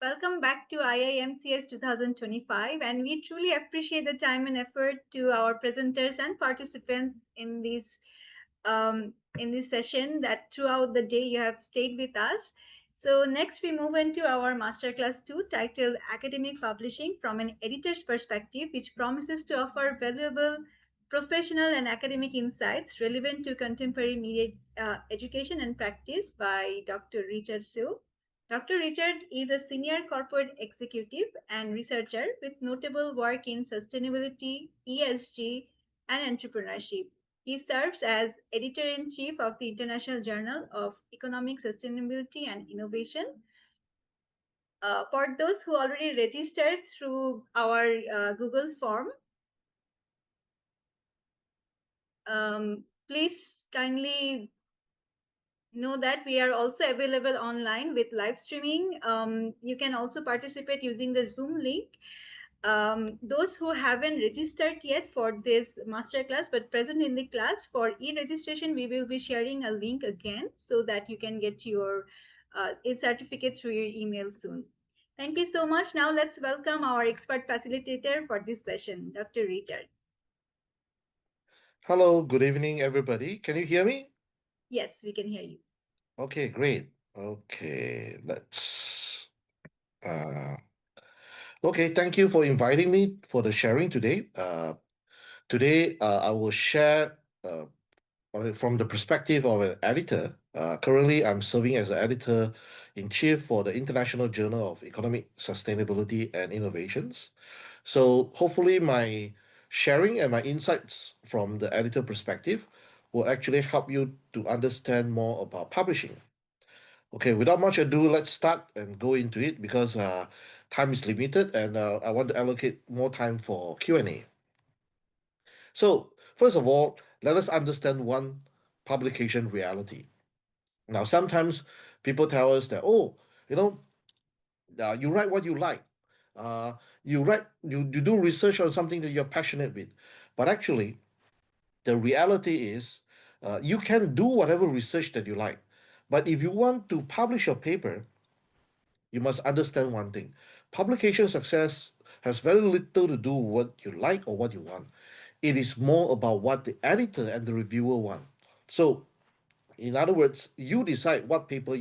Welcome back to IIMCS 2025, and we truly appreciate the time and effort to our presenters and participants in this session. That throughout the day you have stayed with us. So next we move into our masterclass 2 titled Academic Publishing from an Editor's Perspective, which promises to offer valuable professional and academic insights relevant to contemporary media education and practice by Dr. Richard Seow. Dr. Richard is a senior corporate executive and researcher with notable work in sustainability, ESG, and entrepreneurship. He serves as editor in chief of the International Journal of Economic Sustainability and Innovation. For those who already registered through our Google form, please kindly know that we are also available online with live streaming. You can also participate using the Zoom link. Those who haven't registered yet for this masterclass but present in the class, for e-registration, we will be sharing a link again so that you can get your certificate through your email soon. Thank you so much. Now let's welcome our expert facilitator for this session, Dr. Richard. Hello, good evening, everybody. Can you hear me? Yes, we can hear you. Okay, great. Okay, let's. Uh, okay, thank you for inviting me for the sharing today. Today, I will share from the perspective of an editor. Currently, I'm serving as the editor in chief for the International Journal of Economic Sustainability and Innovations. So, hopefully, my sharing and my insights from the editor perspective will actually help you to understand more about publishing. Okay, without much ado, let's start and go into it because time is limited and I want to allocate more time for Q&A. So, first of all, let us understand one publication reality. Now, sometimes people tell us that, oh, you know, you write what you like. You do research on something that you're passionate with. But actually, the reality is you can do whatever research that you like. But if you want to publish your paper, you must understand one thing. Publication success has very little to do with what you like or what you want. It is more about what the editor and the reviewer want. So, in other words, you decide what paper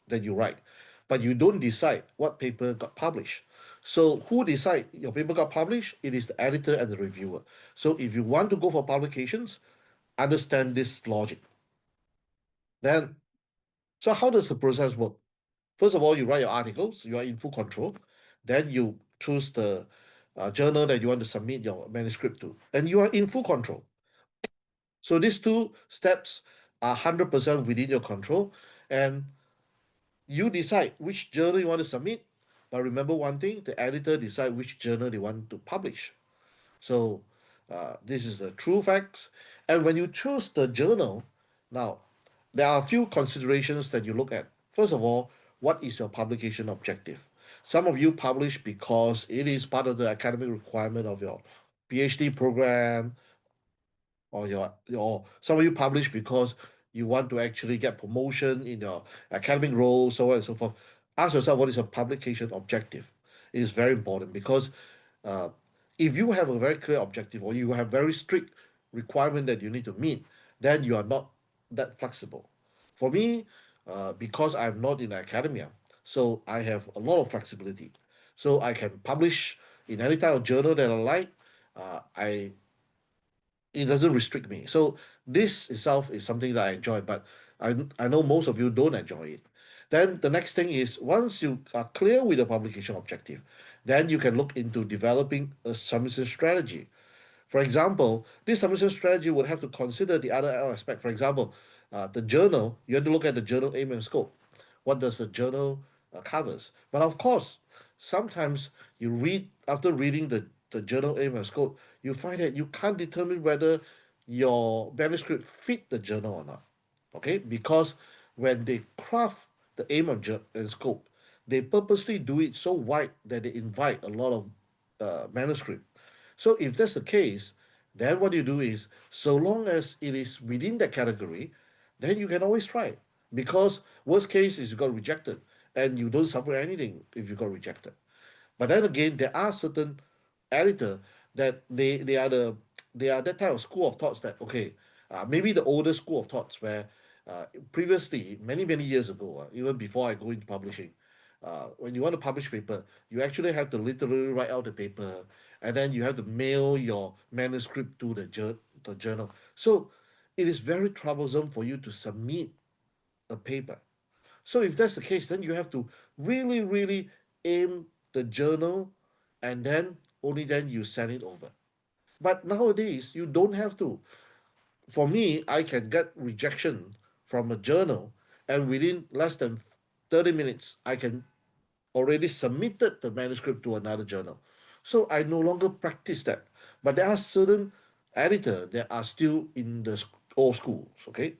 that you write, but you don't decide what paper got published. So, who decide your paper got published? It is the editor and the reviewer. So, if you want to go for publications, understand this logic. Then, so how does the process work? First of all, you write your articles, you are in full control. Then you choose the journal that you want to submit your manuscript to, and you are in full control. So these two steps are 100% within your control, and you decide which journal you want to submit. But remember one thing, the editor decide which journal they want to publish. So this is the true facts. And when you choose the journal, now there are a few considerations that you look at. First of all, what is your publication objective? Some of you publish because it is part of the academic requirement of your PhD program, or your some of you publish because you want to actually get promotion in your academic role, so on and so forth. Ask yourself, what is your publication objective? It is very important because uh, if you have a very clear objective or you have very strict requirement that you need to meet, then you are not that flexible. For me, because I'm not in academia, so I have a lot of flexibility. So I can publish in any type of journal that I like. I It doesn't restrict me. So this itself is something that I enjoy, but I know most of you don't enjoy it. Then the next thing is, once you are clear with the publication objective, then you can look into developing a submission strategy. For example, this submission strategy would have to consider the other aspect. For example, the journal, you have to look at the journal aim and scope. What does the journal covers? But of course, sometimes you read, after reading the journal aim and scope, you find that you can't determine whether your manuscript fit the journal or not. Okay, because when they craft the aim and scope, they purposely do it so wide that they invite a lot of manuscript. So if that's the case, then what you do is, so long as it is within that category, then you can always try. Because worst case is you got rejected, and you don't suffer anything if you got rejected. But then again, there are certain editor that they are that type of school of thoughts that okay, maybe the older school of thoughts where previously many years ago, even before I go into publishing, when you want to publish paper, you actually have to literally write out the paper, and then you have to mail your manuscript to the journal. So it is very troublesome for you to submit a paper. So if that's the case, then you have to really aim the journal, and then only then you send it over. But nowadays you don't have to. For me, I can get rejection from a journal, and within less than 30 minutes, I can already submitted the manuscript to another journal. So I no longer practice that. But there are certain editor that are still in the old schools, okay?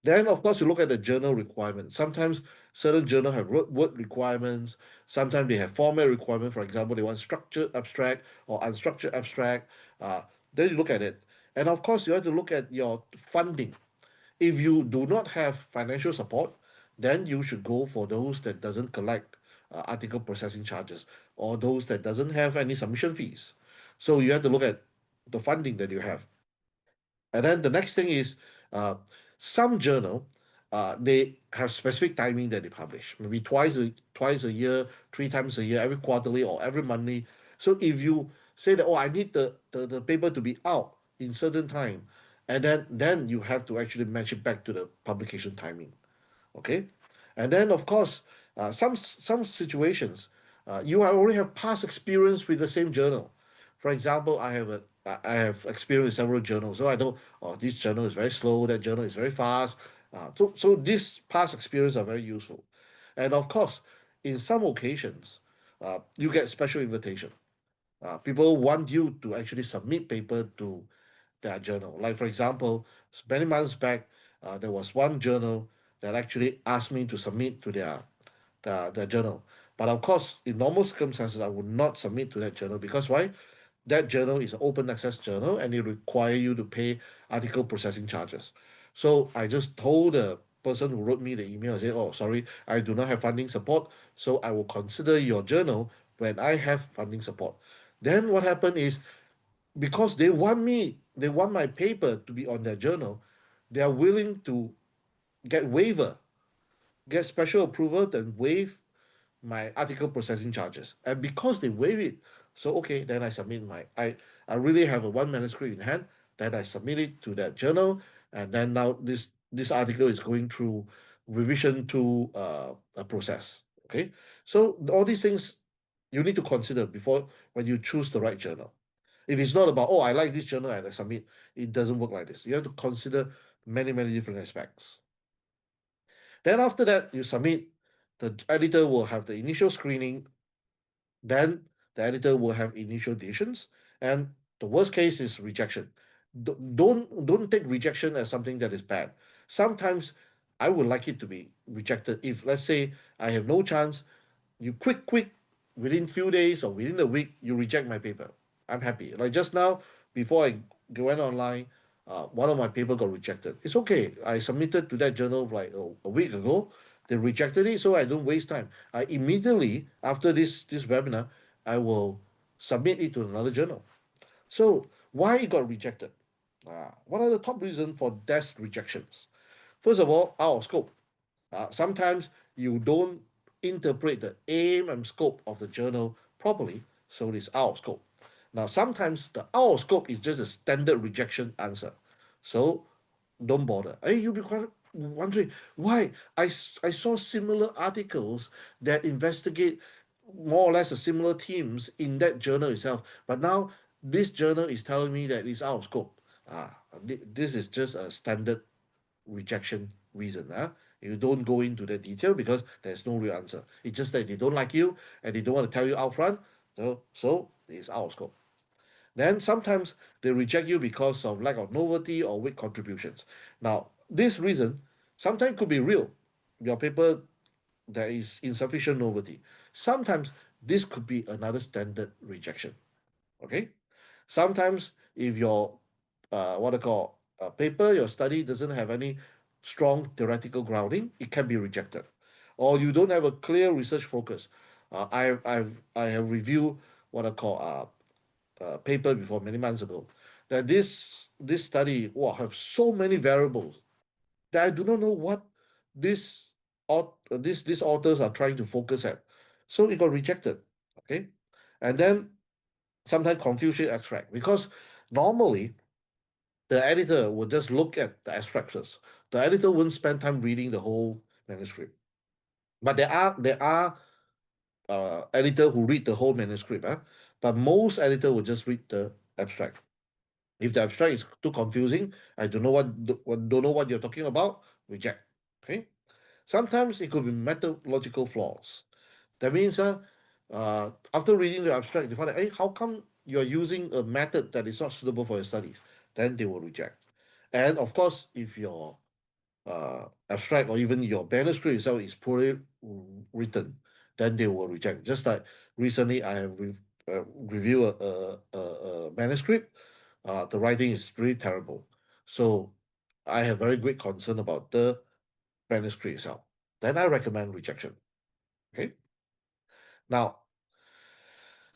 Then, of course, you look at the journal requirements. Sometimes certain journal have word requirements. Sometimes they have format requirement. For example, they want structured abstract or unstructured abstract. Then you look at it. And of course, you have to look at your funding. If you do not have financial support, then you should go for those that doesn't collect article processing charges, or those that doesn't have any submission fees. So you have to look at the funding that you have. And then the next thing is uh, some journal they have specific timing that they publish, maybe twice a year, three times a year, every quarterly or every monthly. So if you say that, oh, I need the paper to be out in certain time, and then you have to actually match it back to the publication timing. Okay, and then of course some situations you already have past experience with the same journal. For example, I have experience with several journals, so I know, oh, this journal is very slow, that journal is very fast. So these past experience are very useful. And of course, in some occasions you get special invitation. People want you to actually submit paper to their journal. Like for example, many months back, there was one journal that actually asked me to submit to their journal. But of course, in normal circumstances, I would not submit to that journal because why? That journal is an open access journal and it require you to pay article processing charges. So I just told the person who wrote me the email, I said, oh, sorry, I do not have funding support, so I will consider your journal when I have funding support. Then what happened is, because they want my paper to be on their journal, they are willing to get waiver, get special approval, then waive my article processing charges. And because they waive it, so okay, then I submit I really have a one manuscript in hand, then I submit it to that journal, and then now this article is going through revision to a process. Okay, so all these things you need to consider before when you choose the right journal. It is not about, oh, I like this journal and I submit. It doesn't work like this. You have to consider many different aspects. Then after that, you submit. The editor will have the initial screening. Then the editor will have initial decisions, and the worst case is rejection. Don't take rejection as something that is bad. Sometimes I would like it to be rejected. If let's say I have no chance, you quick within few days or within a week you reject my paper, I'm happy. Like just now, before I went online, one of my paper got rejected. It's okay, I submitted to that journal like a week ago. They rejected it, so I don't waste time. I immediately after this webinar, I will submit it to another journal. So why it got rejected? What are the top reasons for desk rejections? First of all, out of scope. Sometimes you don't interpret the aim and scope of the journal properly, so it is out of scope. Now, sometimes the out of scope is just a standard rejection answer. So don't bother. Hey, you'll be wondering why I saw similar articles that investigate more or less a similar themes in that journal itself, but now this journal is telling me that it's out of scope. Ah, this is just a standard rejection reason. You don't go into the detail because there's no real answer. It's just that they don't like you and they don't want to tell you out front. So it's out of scope. Then sometimes they reject you because of lack of novelty or weak contributions. Now, this reason sometimes could be real. Your paper, there is insufficient novelty. Sometimes this could be another standard rejection. Okay? Sometimes if your what I call paper, your study doesn't have any strong theoretical grounding, it can be rejected. or you don't have a clear research focus. I have reviewed what I call paper before many months ago, that this study have so many variables that I do not know what this these authors are trying to focus at. So it got rejected. Okay. And then sometimes confusion abstract, because normally the editor would just look at the abstract first. The editor wouldn't spend time reading the whole manuscript. But there are editor who read the whole manuscript, but most editor will just read the abstract. If the abstract is too confusing, I don't know what you're talking about, reject. Okay. Sometimes it could be methodological flaws. That means after reading the abstract, they find that, hey, how come you're using a method that is not suitable for your studies? Then they will reject. And of course, if your abstract or even your manuscript itself is poorly written, then they will reject. Just like recently, I have reviewed a manuscript. The writing is really terrible. So I have very great concern about the manuscript itself. Then I recommend rejection. Okay. Now,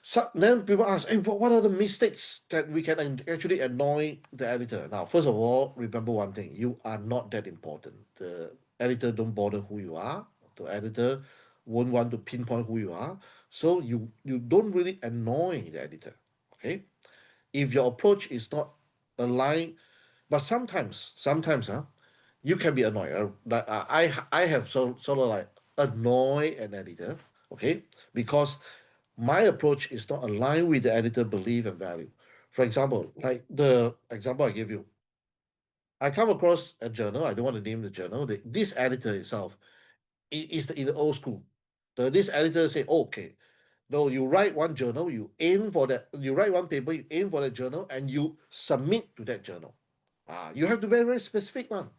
so then people ask, hey, what are the mistakes that we can actually annoy the editor? Now, first of all, remember one thing: you are not that important. The editor don't bother who you are. The editor won't want to pinpoint who you are. So you don't really annoy the editor. Okay, if your approach is not aligned, but sometimes you can be annoyed. Like I have sort of like annoy an editor, okay, because my approach is not aligned with the editor belief and value. For example, like the example I give you, I come across a journal. I don't want to name the journal. This editor itself is in the old school. This editor say, oh, okay, no, you write one journal, you aim for that. You write one paper, you aim for that journal, and you submit to that journal. You have to be very specific one.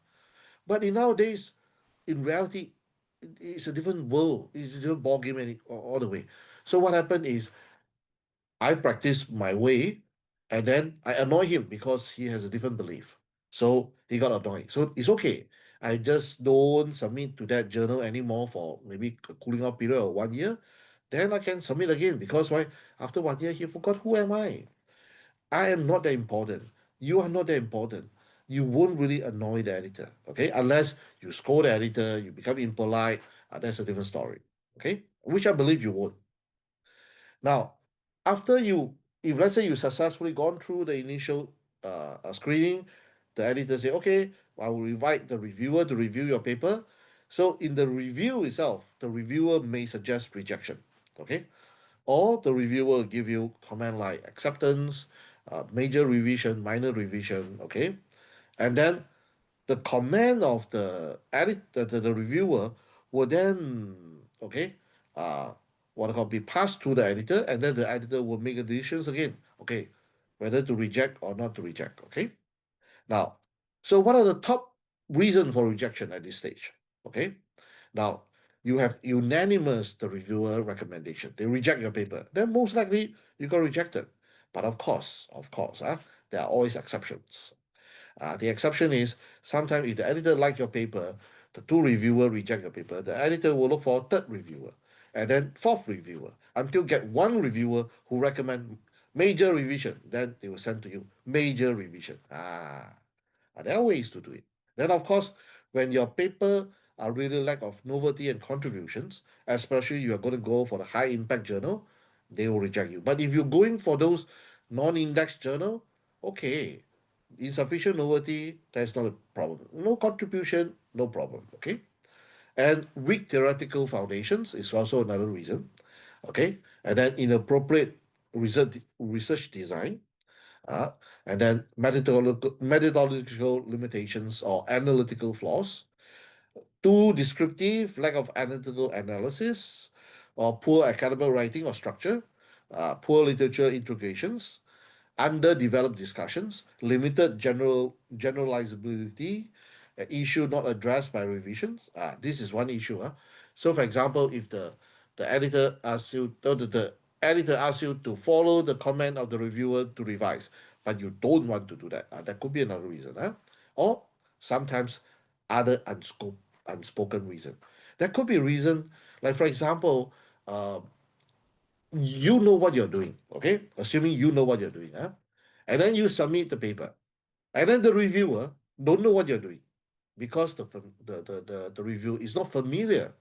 But in nowadays, in reality, it's a different world. It's a different ball game all the way. So what happened is I practice my way, and then I annoy him because he has a different belief. So he got annoyed. So it's okay. I just don't submit to that journal anymore for maybe a cooling off period of 1 year. Then I can submit again, because why? After 1 year, he forgot who am I. I am not that important. You are not that important. You won't really annoy the editor, okay? Unless you scold the editor, you become impolite, that's a different story, okay? Which I believe you won't. Now, after you, if let's say you successfully gone through the initial screening, the editor say, okay, I will invite the reviewer to review your paper. So in the review itself, the reviewer may suggest rejection, okay? Or the reviewer will give you comment like acceptance, major revision, minor revision, okay? And then the comment of the reviewer will then, okay, uh, what I call be passed to the editor, and then the editor will make a decisions again, okay, whether to reject or not to reject, okay? Now, so what are the top reasons for rejection at this stage? Okay, now you have unanimous the reviewer recommendation. They reject your paper. Then most likely you got rejected. But of course, there are always exceptions. The exception is sometimes if the editor like your paper, the two reviewer reject your paper, the editor will look for a third reviewer and then fourth reviewer until get one reviewer who recommend major revision. Then they will send to you major revision. There are ways to do it. Then, of course, when your paper are really lack of novelty and contributions, especially you are going to go for the high impact journal, they will reject you. But if you're going for those non-index journal, okay, insufficient novelty, that's not a problem. No contribution, no problem. Okay, and weak theoretical foundations is also another reason. Okay, and then inappropriate research design, uh, and then methodological limitations or analytical flaws, too descriptive, lack of analytical analysis, or poor academic writing or structure, poor literature integrations, underdeveloped discussions, limited generalizability, an issue not addressed by revisions. This is one issue. So, for example, if the editor asks you, the editor asks you to follow the comment of the reviewer to revise, but you don't want to do that, that could be another reason. Or sometimes other unspoken reason. That could be a reason, like for example, uh, you know what you're doing, okay? Assuming you know what you're doing, huh? And then you submit the paper, and then the reviewer don't know what you're doing because the review is not familiar.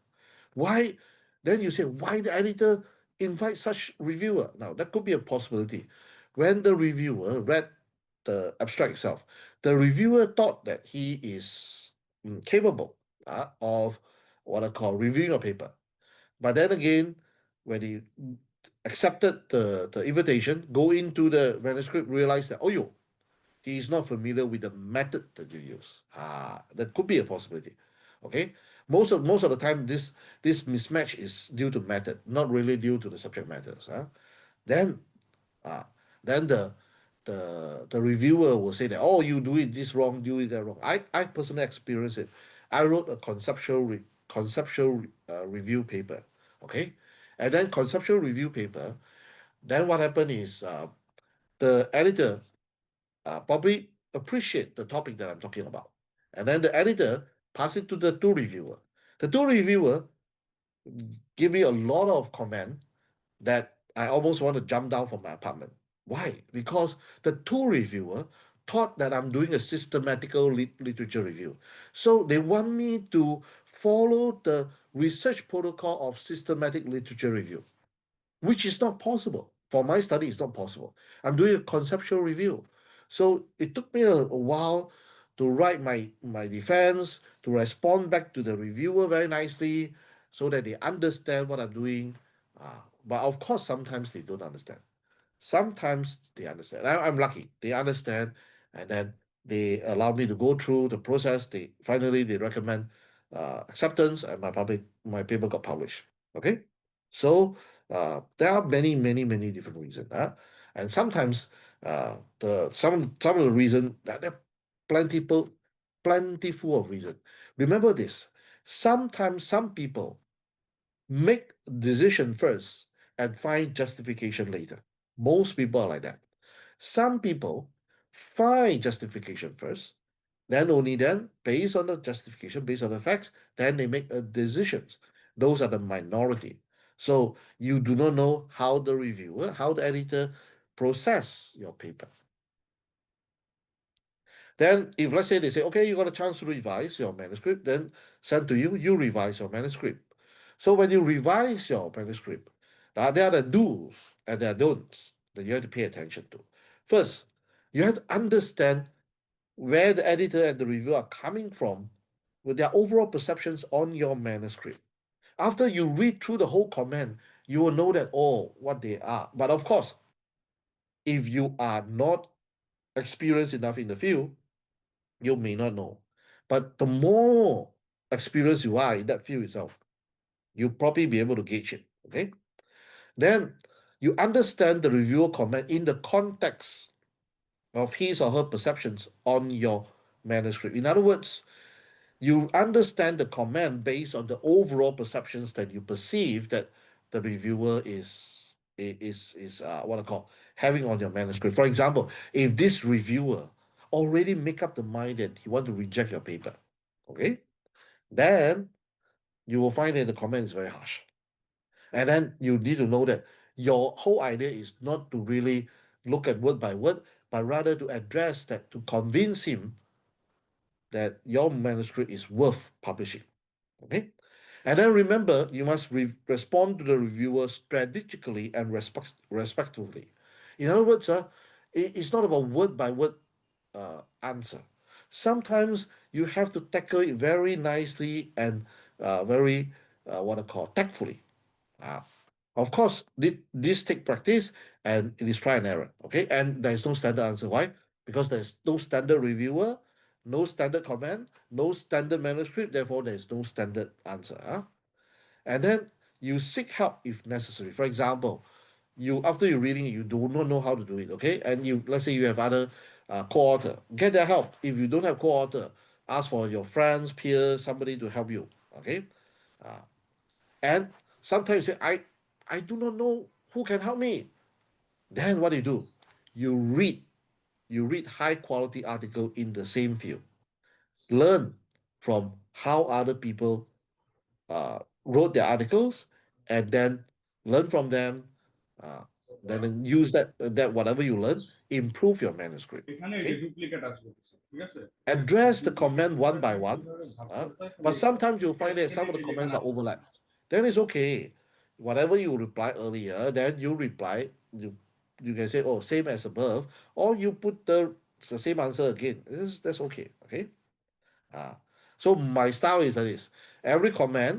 Why? Then you say, why the editor invite such reviewer? Now that could be a possibility. When the reviewer read the abstract itself, the reviewer thought that he is capable of what I call reviewing a paper. But then again, when he accepted the invitation, go into the manuscript, realize that, oh, yo, he is not familiar with the method that you use. That could be a possibility. Okay, most of the time, this mismatch is due to method, not really due to the subject matters. Then, uh, then the reviewer will say that, oh, you do it this wrong, do it that wrong. I personally experienced it. I wrote a conceptual review paper. Okay, and then conceptual review paper. Then what happened is the editor probably appreciate the topic that I'm talking about. And then the editor pass it to the two reviewer. The two reviewer give me a lot of comment that I almost want to jump down from my apartment. Why? Because the two reviewer thought that I'm doing a systematical literature review. So they want me to follow the research protocol of systematic literature review, which is not possible. For my study, it's not possible. I'm doing a conceptual review. So it took me a while to write my defense, to respond back to the reviewer very nicely so that they understand what I'm doing. But of course, sometimes they don't understand. Sometimes they understand. I'm lucky. They understand, and then they allow me to go through the process. They recommend acceptance, and my paper got published. Okay, so there are many different reasons. And sometimes the some of the reason that there are plentiful plentiful of reason. Remember this. Sometimes some people make decision first and find justification later. Most people are like that. Some people find justification first, then only then, based on the justification, based on the facts, then they make a decisions. Those are the minority. So you do not know how the reviewer, how the editor process your paper. Then, if let's say they say, okay, you got a chance to revise your manuscript, then send to you, you revise your manuscript. So when you revise your manuscript, there are the do's and there are don'ts that you have to pay attention to. First, you have to understand where the editor and the reviewer are coming from with their overall perceptions on your manuscript. After you read through the whole comment, you will know that, oh, what they are. But of course, if you are not experienced enough in the field, you may not know. But the more experienced you are in that field itself, you'll probably be able to gauge it. Okay. Then you understand the reviewer comment in the context of his or her perceptions on your manuscript. In other words, you understand the comment based on the overall perceptions that you perceive that the reviewer is what I call having on your manuscript. For example, if this reviewer already make up the mind that he want to reject your paper, okay, then you will find that the comment is very harsh. And then you need to know that your whole idea is not to really look at word by word, but rather to address that, to convince him that your manuscript is worth publishing. Okay? And then remember, you must respond to the reviewer strategically and respectfully. In other words, it's not about word by word answer. Sometimes you have to tackle it very nicely and very, what I call, tactfully. Uh, of course, this take practice and it is try and error. Okay, and there is no standard answer. Why? Because there's no standard reviewer, no standard comment, no standard manuscript. Therefore, there is no standard answer. And then you seek help if necessary. For example, you after you reading it, you do not know how to do it. Okay, and you let's say you have other co-author, get their help. If you don't have co-author, ask for your friends, peers, somebody to help you. Okay, and sometimes you say, I do not know who can help me. Then what do? You read, you read high quality article in the same field. Learn from how other people wrote their articles, and then learn from them, uh, then use that whatever you learn, improve your manuscript. এখানে এই যে Okay, duplicate আসবে কিছু, ঠিক আছে? এই address the duplicate comment one গুলোর by time one, কিভাবে ভাগ uh, করতে হয় খালি but এটা sometimes you'll find that some of cascading the এই যে এখানে comments are আসবে। overlapped. Then it's okay. Whatever you reply earlier, then you reply. You can say, oh, same as above, or you put the same answer again. That's okay. Okay. Uh, so my style is like this. Every comment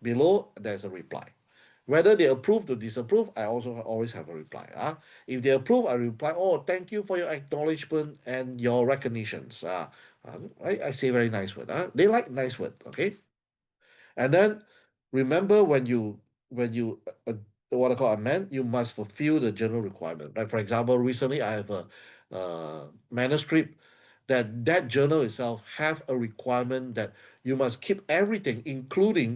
below there's a reply. Whether they approve or disapprove, I also always have a reply. If they approve, I reply, oh, thank you for your acknowledgement and your recognitions. I say very nice word. They like nice word, okay? And then remember when you what I call amend, you must fulfill the general requirement. Like for example, recently I have a manuscript that journal itself have a requirement that you must keep everything, including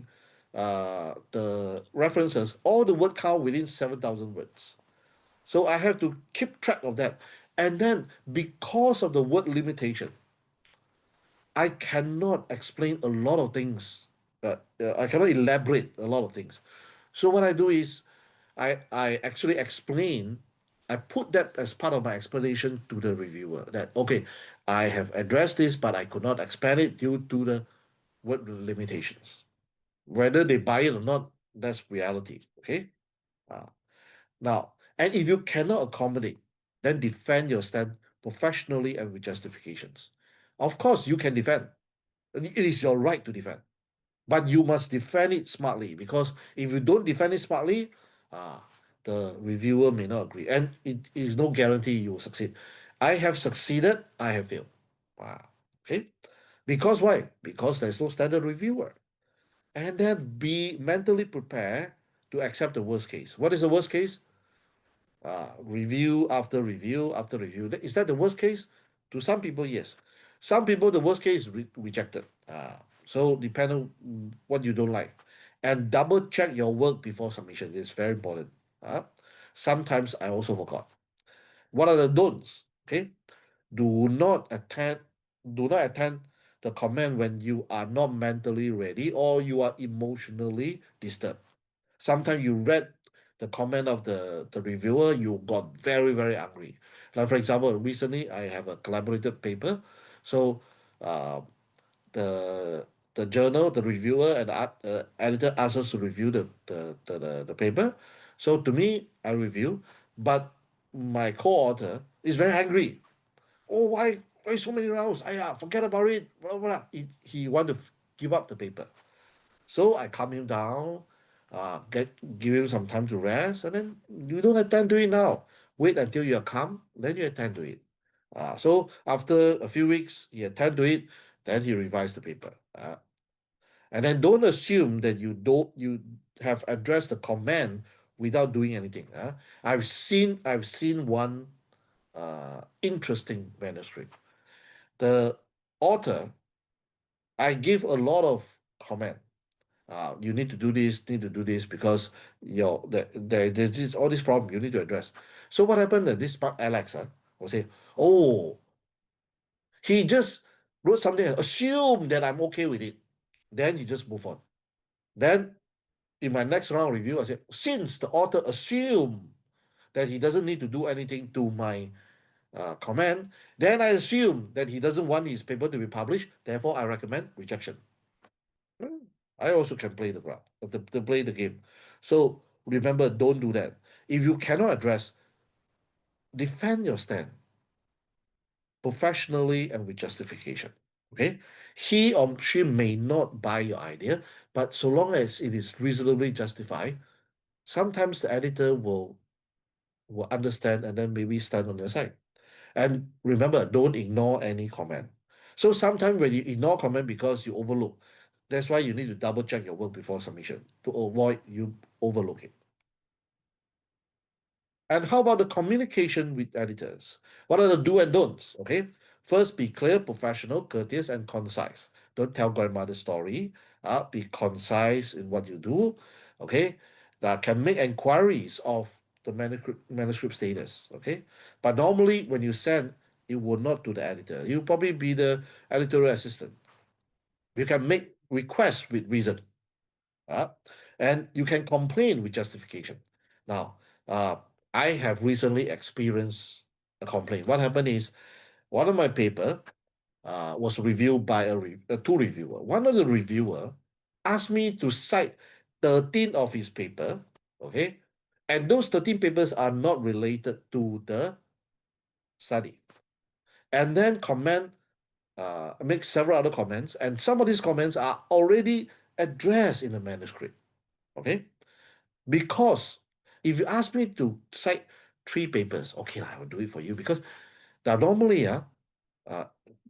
the references, all the word count within 7,000 words. So I have to keep track of that. And then because of the word limitation, I cannot explain a lot of things. I cannot elaborate a lot of things. So what I do is, I actually explain. I put that as part of my explanation to the reviewer that okay, I have addressed this, but I could not expand it due to the word limitations. Whether they buy it or not, that's reality. Okay. Uh, Now, and if you cannot accommodate, then defend your stand professionally and with justifications. Of course, you can defend. It is your right to defend, but you must defend it smartly because if you don't defend it smartly, ah, the reviewer may not agree, and it is no guarantee you will succeed. I have succeeded, I have failed. Ah, okay, because why? Because there's no standard reviewer, and then be mentally prepared to accept the worst case. What is the worst case? Review after review after review. Is that the worst case? To some people, yes. Some people, the worst case is rejected. So depend on what you don't like, and double check your work before submission. It's very important. Uh, Sometimes I also forgot. What are the don'ts? Okay, do not attend. Do not attend the comment when you are not mentally ready or you are emotionally disturbed. Sometimes you read the comment of the reviewer, you got very, very angry. Like, for example, recently I have a collaborated paper. So, uh, the the journal, the reviewer, and the editor asked us to review the paper. So, to me, I review, but my co author is very angry. Oh, why so many rounds? Forget about it. Blah, blah, blah. He want to give up the paper. So I calm him down, give him some time to rest, and then you don't attend to it now. Wait until you're calm, then you attend to it. So after a few weeks, he attend to it, then he revised the paper. And then don't assume that you have addressed the comment without doing anything. I've seen one interesting manuscript. The author, I give a lot of comment. You need to do this, need to do this because there's all this problem you need to address. So what happened? That this smart Alex will say, "Oh, he just wrote something, and assume that I'm okay with it." Then he just move on. Then in my next round review, I said, since the author assumed that he doesn't need to do anything to my comment, then I assume that he doesn't want his paper to be published. Therefore, I recommend rejection. I also can play the ground, to play the game. So remember, don't do that. If you cannot address, defend your stand professionally and with justification. Okay, he or she may not buy your idea, but so long as it is reasonably justified, sometimes the editor will understand and then maybe stand on your side. And remember, don't ignore any comment. So sometimes when you ignore comment because you overlook, that's why you need to double check your work before submission to avoid you overlooking. And how about the communication with editors? What are the do and don'ts? Okay. First, be clear, professional, courteous, and concise. Don't tell grandmother's story. Be concise in what you do. Okay. That can make inquiries of the manuscript status. Okay. But normally, when you send, it will not to the editor. You'll probably be the editorial assistant. You can make requests with reason. Uh, and you can complain with justification. Now, uh, I have recently experienced a complaint. What happened is one of my paper was reviewed by two reviewer. One of the reviewer asked me to cite 13 of his paper, okay? And those 13 papers are not related to the study. And then make several other comments, and some of these comments are already addressed in the manuscript, okay? Because if you ask me to cite three papers, okay, I will do it for you because now normally, uh,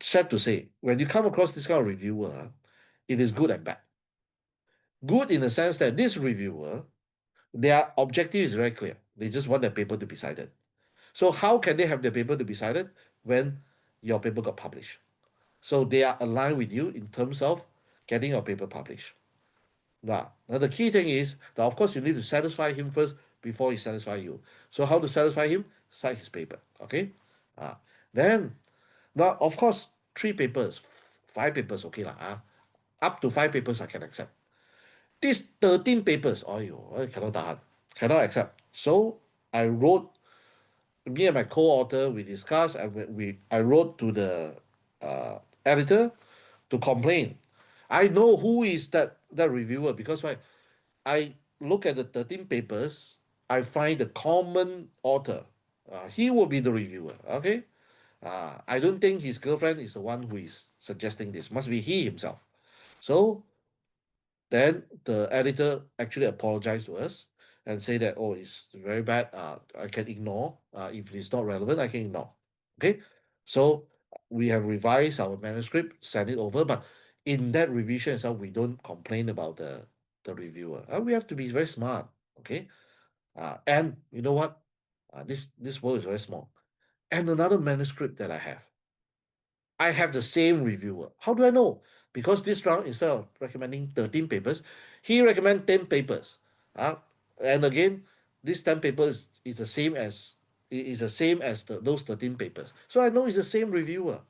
sad to say, when you come across this kind of reviewer, it is good and bad. Good in the sense that this reviewer, their objective is very clear. They just want their paper to be cited. So how can they have their paper to be cited when your paper got published? So they are aligned with you in terms of getting your paper published. Now the key thing is that of course you need to satisfy him first before he satisfy you. So how to satisfy him? Cite his paper. Okay. Uh, then now of course 3 papers, 5 papers, okay lah. Up to 5 papers I can accept. These 13 papers, oh you I cannot tahan, cannot accept. So I wrote, me and my co-author, we discussed, and I wrote to the editor to complain. I know who is that reviewer because why? I look at the 13 papers, I find the common author. He will be the reviewer. Okay. I don't think his girlfriend is the one who is suggesting this. Must be he himself. So then the editor actually apologized to us and say that, oh, it's very bad. I can ignore. If it's not relevant, I can ignore. Okay. So we have revised our manuscript, sent it over, but in that revision itself, we don't complain about the reviewer. We have to be very smart. Okay. And you know what? This world is very small. And another manuscript that I have the same reviewer. How do I know? Because this round, instead of recommending 13 papers, he recommend 10 papers. Uh, and again, this 10 papers is the same as those 13 papers. So I know it's the same reviewer.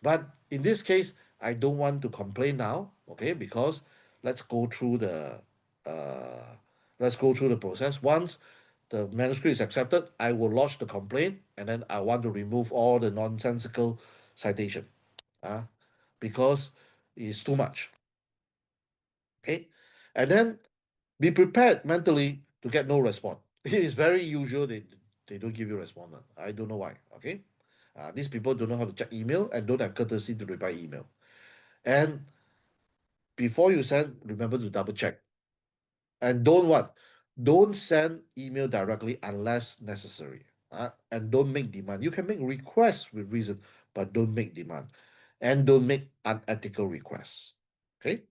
But in this case, I don't want to complain now, okay? Because let's go through the uh, let's go through the process. Once the manuscript is accepted, I will lodge the complaint, and then I want to remove all the nonsensical citation, uh, because it's too much. Okay, and then be prepared mentally to get no response. It is very usual they don't give you response. I don't know why. Okay, these people don't know how to check email and don't have courtesy to reply email. And before you send, remember to double check. And don't what? Don't send email directly unless necessary. And don't make demand. You can make requests with reason, but don't make demand. And don't make unethical requests. Okay?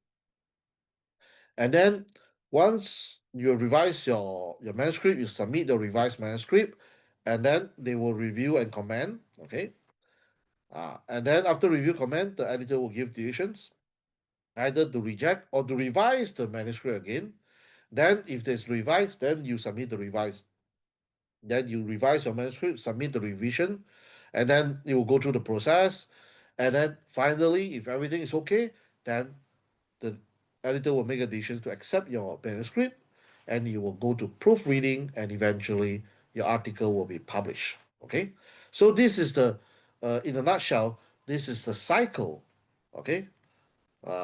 And then once you revise your manuscript, you submit the revised manuscript, and then they will review and comment. Okay. And then after review comment, the editor will give decisions either to reject or to revise the manuscript again. Then, if there's revised, then you submit the revised. Then you revise your manuscript, submit the revision, and then you will go through the process. And then finally, if everything is okay, then the editor will make a decision to accept your manuscript, and you will go to proofreading, and eventually your article will be published. Okay, so this is in a nutshell, this is the cycle. Okay,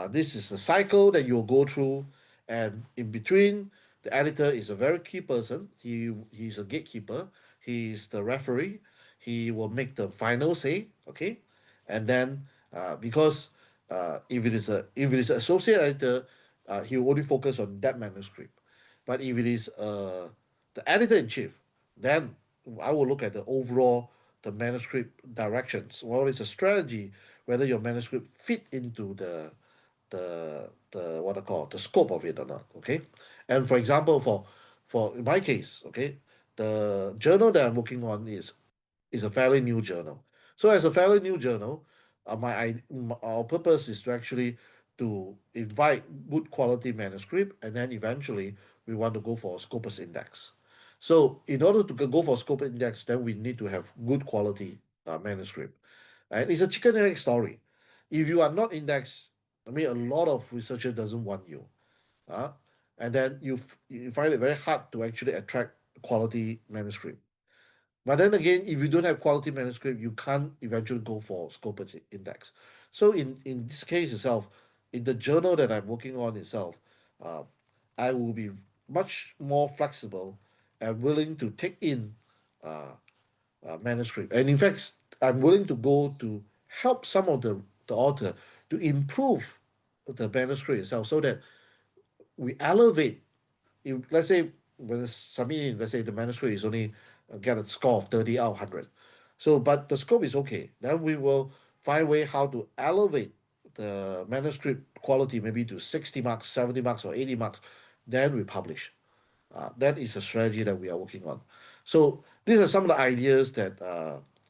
this is the cycle that you'll go through, and in between, the editor is a very key person. He's a gatekeeper. He's the referee. He will make the final say. Okay, and then because if it is an associate editor, he will only focus on that manuscript. But if it is the editor in chief, then I will look at the overall the manuscript directions. What is the strategy? Whether your manuscript fit into the what I call the scope of it or not. Okay, and for example, for in my case, okay, the journal that I'm working on is a fairly new journal. So as a fairly new journal, our purpose is to actually to invite good quality manuscript, and then eventually we want to go for a Scopus index. So in order to go for Scopus index, then we need to have good quality manuscript. And it's a chicken and egg story. If you are not indexed, I mean, a lot of researcher doesn't want you. Uh, and then you find it very hard to actually attract quality manuscript. But then again, if you don't have quality manuscript, you can't eventually go for Scopus index. So in this case itself, in the journal that I'm working on itself, uh, I will be much more flexible and willing to take in uh, manuscript. And in fact, I'm willing to go to help some of the author to improve the manuscript itself so that we elevate. If let's say when it's submitting, let's say the manuscript is only get a score of 30 out of 100. So, but the scope is okay. Then we will find a way how to elevate the manuscript quality maybe to 60 marks, 70 marks, or 80 marks. Then we publish. That is a strategy that we are working on. So these are some of the ideas that,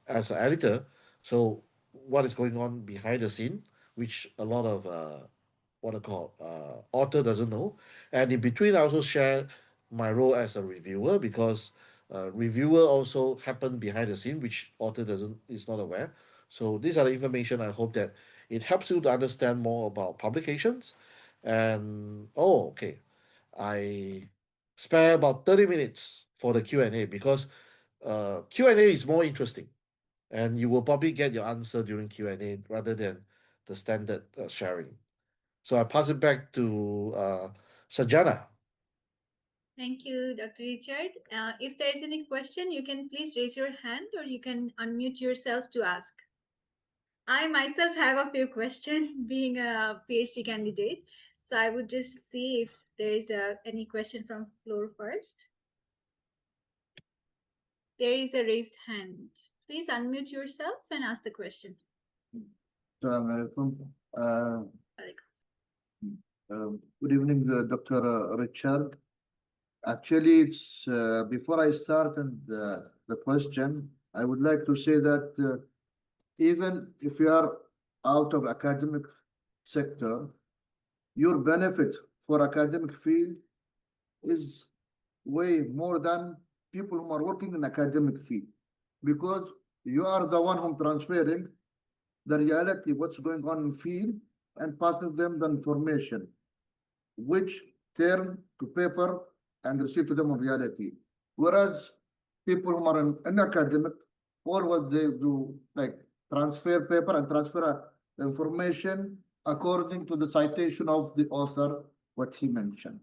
as an editor, so what is going on behind the scene, which a lot of what I call author doesn't know, and in between I also share my role as a reviewer because reviewer also happen behind the scene, which author doesn't is not aware. So these are the information I hope that it helps you to understand more about publications, and oh okay, I spare about 30 minutes for the Q&A because Q&A is more interesting and you will probably get your answer during Q&A rather than the standard sharing. So I pass it back to Sajana. Thank you, Dr. Richard. If there is any question, you can please raise your hand or you can unmute yourself to ask. I myself have a few questions being a PhD candidate. So I would just see if there is any question from floor first. There is a raised hand. Please unmute yourself and ask the question. Assalamu alaikum. Good evening, Dr. Richard. Actually, it's before I start and the question, I would like to say that even if you are out of academic sector, your benefit for academic field is way more than people who are working in academic field because you are the one who transferring the reality, what's going on in field, and passing them the information, which turn to paper and receive to them in reality. Whereas people who are in academic, all what they do, like transfer paper and transfer information according to the citation of the author, what he mentioned.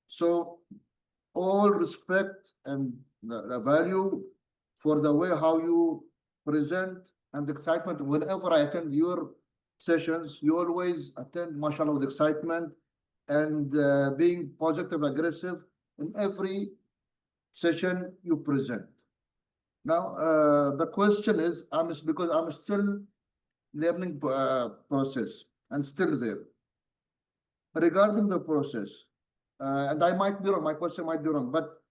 So all respect and the value for the way how you present and excitement. Whenever I attend your sessions, you always attend, mashallah, with excitement and being positive, aggressive in every session you present. Now, the question is, because I'm still learning process and still there. Regarding the process, and I might be wrong, my question might be wrong, but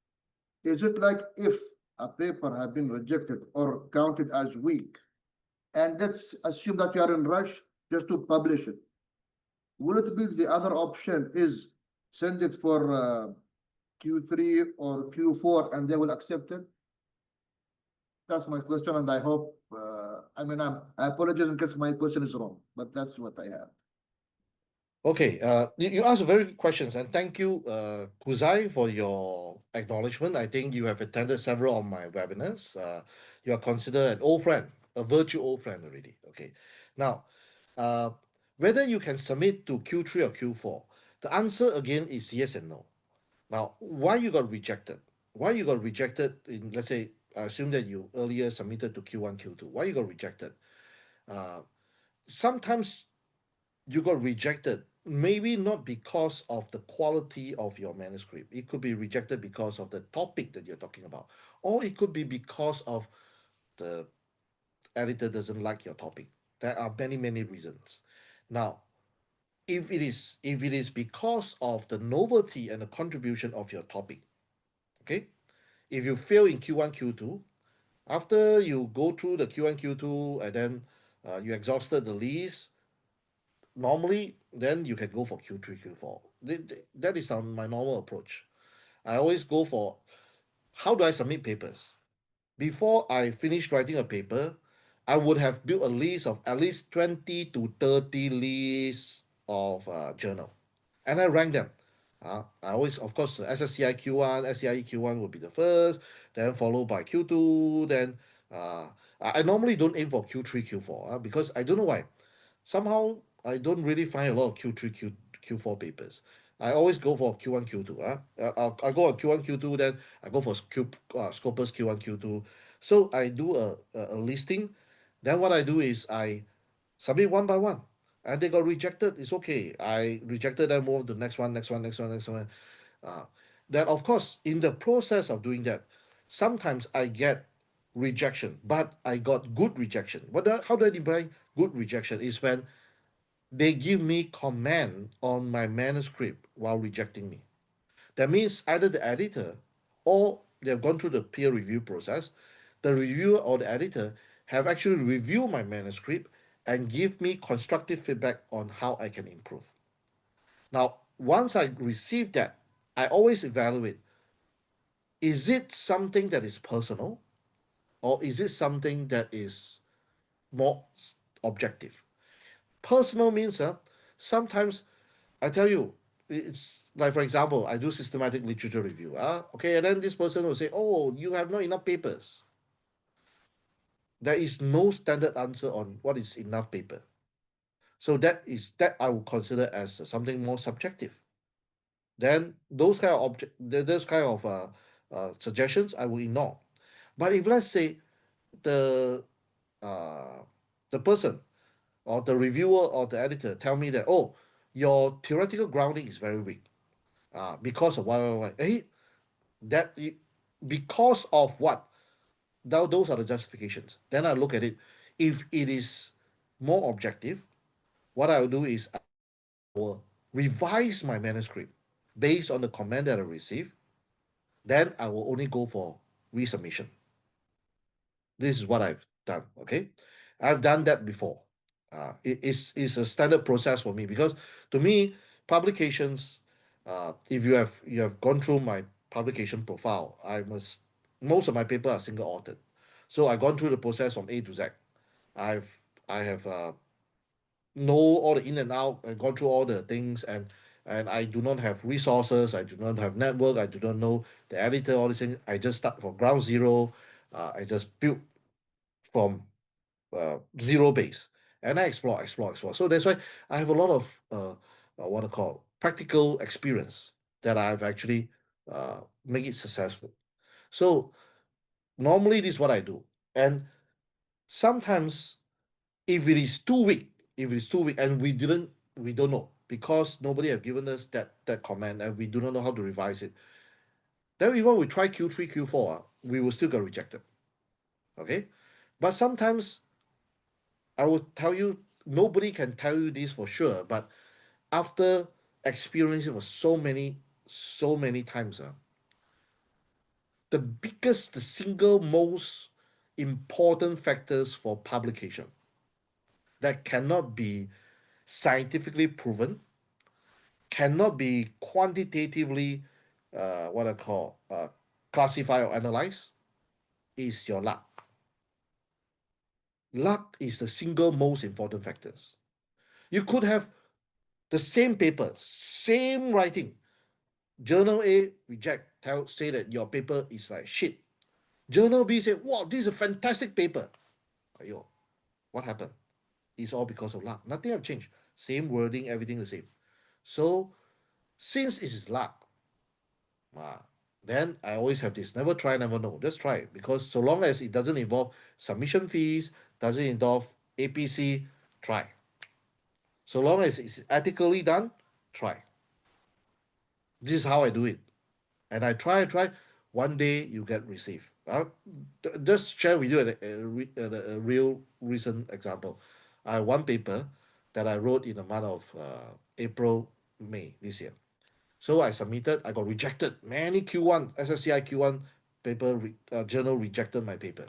is it like if a paper have been rejected or counted as weak, and let's assume that you are in rush just to publish it, will it be the other option is send it for Q3 or Q4 and they will accept it? That's my question, and I hope, I apologize in case my question is wrong, but that's what I have. Okay, you asked very good questions, and thank you, Kuzai, for your acknowledgement. I think you have attended several of my webinars. You are considered an old friend, a virtual old friend already. Okay, now, uh, whether you can submit to Q3 or Q4, the answer again is yes and no. Now, why you got rejected? Why you got rejected in, let's say, I assume that you earlier submitted to Q1, Q2. Why you got rejected? Uh, Sometimes you got rejected, maybe not because of the quality of your manuscript. It could be rejected because of the topic that you're talking about, or it could be because of the editor doesn't like your topic. There are many, many reasons. Now, if it is because of the novelty and the contribution of your topic, okay, if you fail in Q1, Q2, after you go through the Q1, Q2, and then you exhausted the list, normally then you can go for Q3, Q4. That is my normal approach. I always go for how do I submit papers. Before I finish writing a paper, I would have built a list of at least 20 to 30 lists of journal, and I rank them. I always, of course, SSCI Q1, SCIE Q1 will be the first, then followed by Q2. Then uh, I normally don't aim for Q3, Q4 because I don't know why. Somehow I don't really find a lot of Q3, Q4 papers. I always go for Q1, Q2. I'll go on Q1, Q2, then I go for Scopus Q1, Q2. So I do a listing. Then what I do is I submit one by one. And they got rejected. It's okay. I rejected them, move to the next one, next one, next one, next one. Uh, then, of course, in the process of doing that, sometimes I get rejection, but I got good rejection. How do I define good rejection? Is when they give me comment on my manuscript while rejecting me. That means either the editor or they've gone through the peer review process, the reviewer or the editor have actually reviewed my manuscript and give me constructive feedback on how I can improve. Now, once I receive that, I always evaluate, is it something that is personal or is it something that is more objective? Personal means sometimes I tell you, it's like, for example, I do systematic literature review. Okay, and then this person will say, "Oh, you have not enough papers." There is no standard answer on what is enough paper. So that I would consider as something more subjective. Then those kind of suggestions I will ignore. But if let's say the uh, the person or the reviewer or the editor tell me that, oh, your theoretical grounding is very weak because of why. Hey, that because of what? Now those are the justifications. Then I look at it. If it is more objective, what I'll do is I will revise my manuscript based on the comment that I receive. Then I will only go for resubmission. This is what I've done. Okay, I've done that before. It's a standard process for me because to me, publications. If you have gone through my publication profile, most of my paper are single authored, so I've gone through the process from A to Z. I have know all the in and out and gone through all the things, and I do not have resources. I do not have network. I do not know the editor. All these things. I just start from ground zero. I just build from zero base, and I explore. So that's why I have a lot of what I call practical experience that I've actually make it successful. So normally this is what I do, and sometimes if it is too weak, and we don't know because nobody have given us that comment, and we do not know how to revise it. Then even we try Q3, Q4, we will still get rejected. Okay, but sometimes I will tell you, nobody can tell you this for sure, but after experiencing for so many times, the single most important factors for publication that cannot be scientifically proven, cannot be quantitatively, what I call, classify or analyze, is your luck. Luck is the single most important factors. You could have the same paper, same writing. Journal A say that your paper is like shit. Journal B say, wow, this is a fantastic paper. Ayo, what happened? It's all because of luck. Nothing have changed. Same wording, everything the same. So since it is luck, ah, then I always have this: never try, never know. Just try it, because so long as it doesn't involve submission fees, doesn't involve APC, try. So long as it's ethically done, try. This is how I do it. And I try. One day you get received. Just share with you a real recent example. I have one paper that I wrote in the month of April, May this year. So I submitted. I got rejected. Many Q1 SSCI Q1 journal rejected my paper.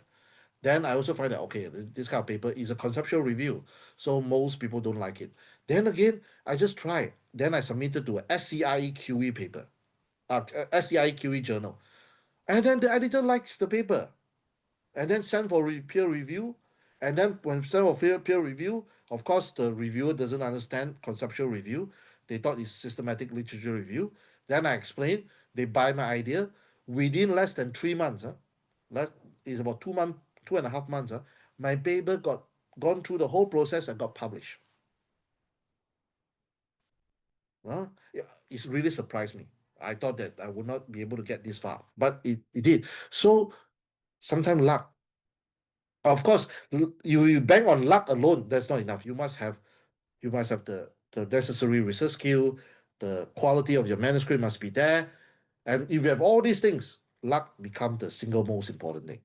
Then I also find that okay, this kind of paper is a conceptual review, so most people don't like it. Then again, I just try. Then I submitted to a SCIE QE paper, SCIE QE journal, and then the editor likes the paper, and then send for peer review. And then when send for peer review, of course the reviewer doesn't understand conceptual review. They thought it's systematic literature review. Then I explain, they buy my idea. Within less than 3 months, less is about 2 months, 2.5 months, my paper got gone through the whole process and got published. Yeah, it's really surprised me. I thought that I would not be able to get this far, but it did. So sometimes luck. Of course, you bank on luck alone. That's not enough. You must have the necessary research skill. The quality of your manuscript must be there, and if you have all these things, luck becomes the single most important thing.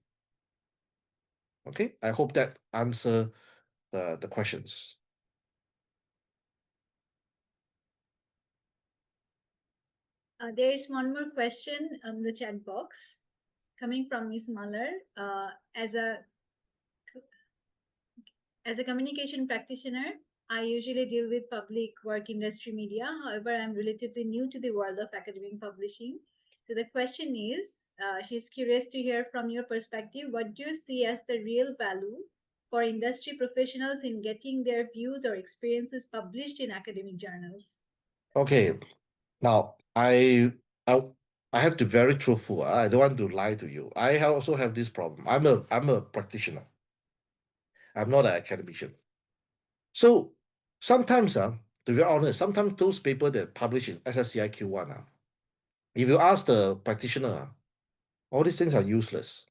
Okay, I hope that answer the questions. There is one more question on the chat box coming from Ms. Muller. As a As a communication practitioner, I usually deal with public work industry media. However, I'm relatively new to the world of academic publishing. So the question is, she's curious to hear from your perspective, what do you see as the real value for industry professionals in getting their views or experiences published in academic journals? Okay, now I I have to be very truthful. I don't want to lie to you. I also have this problem. I'm a practitioner. I'm not an academician. So sometimes, to be honest, sometimes those papers that publish in SSCI Q1, if you ask the practitioner, all these things are useless.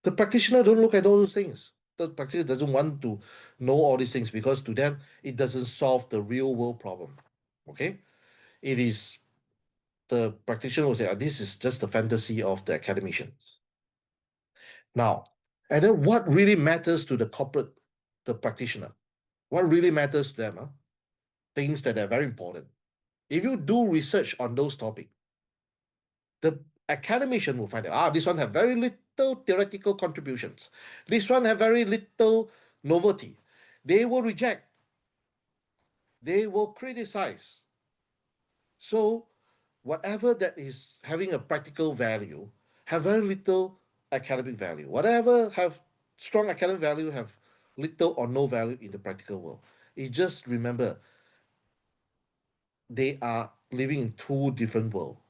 The practitioner don't look at all those things. The practitioner doesn't want to know all these things because to them it doesn't solve the real world problem. Okay, it is the practitioner will say, this is just the fantasy of the academicians. Now, and then what really matters to the corporate, the practitioner? What really matters to them? Things that are very important. If you do research on those topics, the academician will find out, this one have very little theoretical contributions. This one have very little novelty. They will reject. They will criticize. So whatever that is having a practical value have very little academic value. Whatever have strong academic value have little or no value in the practical world. You just remember they are living in two different worlds.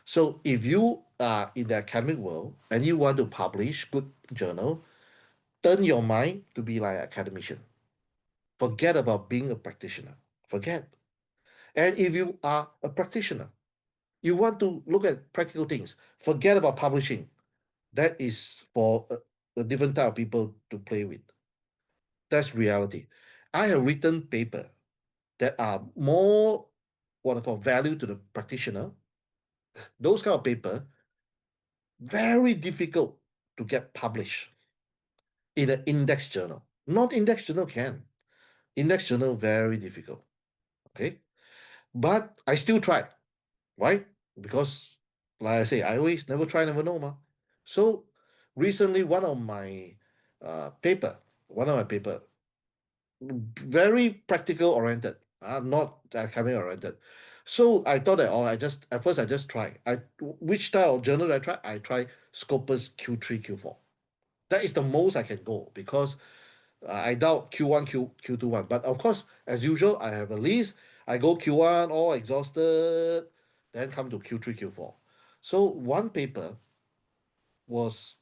So if you are in the academic world and you want to publish good journal, turn your mind to be like an academician. Forget about being a practitioner. Forget. And if you are a practitioner, you want to look at practical things. Forget about publishing. That is for a different type of people to play with. That's reality. I have written paper that are more what I call value to the practitioner. Those kind of paper very difficult to get published in an index journal. Not index journal can. Index journal very difficult. Okay, but I still try. Why? Because like I say, I always never try, never know, ma. So recently, one of my paper, very practical oriented, not academic oriented. So I thought that, at first I just try. Which style of journal I try? I try Scopus Q3, Q4. That is the most I can go because I doubt Q1, Q2 one. But of course, as usual, I have a list. I go Q1, all exhausted, then come to Q3, Q4. So one paper was,